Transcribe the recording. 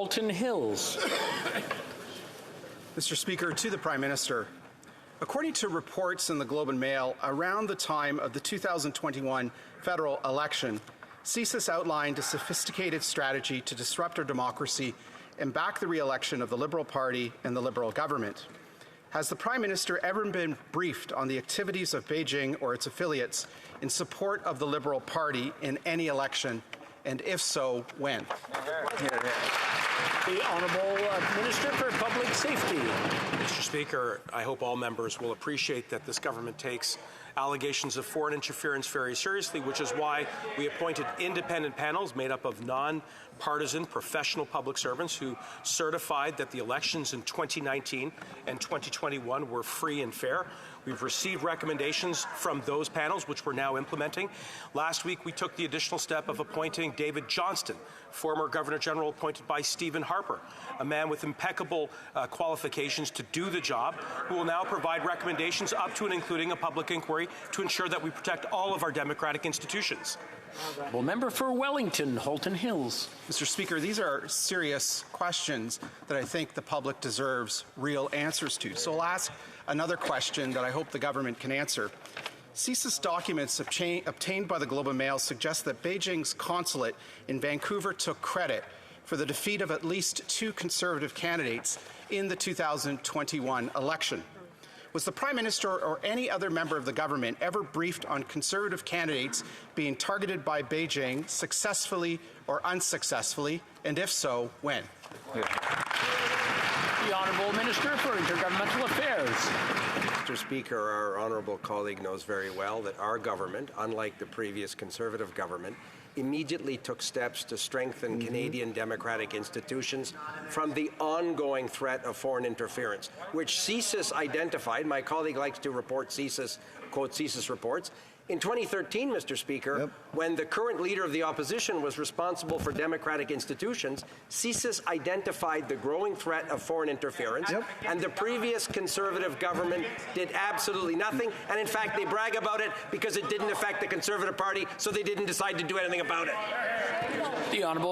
Halton Hills. Mr. Speaker, to the Prime Minister. According to reports in the Globe and Mail, around the time of the 2021 federal election, CSIS outlined a sophisticated strategy to disrupt our democracy and back the re-election of the Liberal Party and the Liberal government. Has the Prime Minister ever been briefed on the activities of Beijing or its affiliates in support of the Liberal Party in any election, and if so, when? The Honourable Minister for Public Safety. Mr. Speaker, I hope all members will appreciate that this government takes allegations of foreign interference very seriously, which is why we appointed independent panels made up of non-partisan professional public servants who certified that the elections in 2019 and 2021 were free and fair. We've received recommendations from those panels, which we're now implementing. Last week, we took the additional step of appointing David Johnston, former Governor General appointed by Stephen Harper, a man with impeccable qualifications to do the job, who will now provide recommendations up to and including a public inquiry to ensure that we protect all of our democratic institutions. Well, member for Wellington, Halton Hills. Mr. Speaker, these are serious questions that I think the public deserves real answers to. So I'll ask another question that I hope the government can answer. CSIS documents obtained by the Globe and Mail suggest that Beijing's consulate in Vancouver took credit for the defeat of at least 2 Conservative candidates in the 2021 election. Was the Prime Minister or any other member of the government ever briefed on Conservative candidates being targeted by Beijing successfully or unsuccessfully, and if so, when? The Honourable Minister for Intergovernmental Affairs. Mr. Speaker, our honourable colleague knows very well that our government, unlike the previous Conservative government, immediately took steps to strengthen Canadian democratic institutions from the ongoing threat of foreign interference, which CSIS identified. My colleague likes to report CSIS, quote CSIS reports. In 2013, Mr. Speaker, when the current leader of the opposition was responsible for democratic institutions, CSIS identified the growing threat of foreign interference, and the previous Conservative government did absolutely nothing, and in fact they brag about it because it didn't affect the Conservative Party, so they didn't decide to do anything about it. The Honourable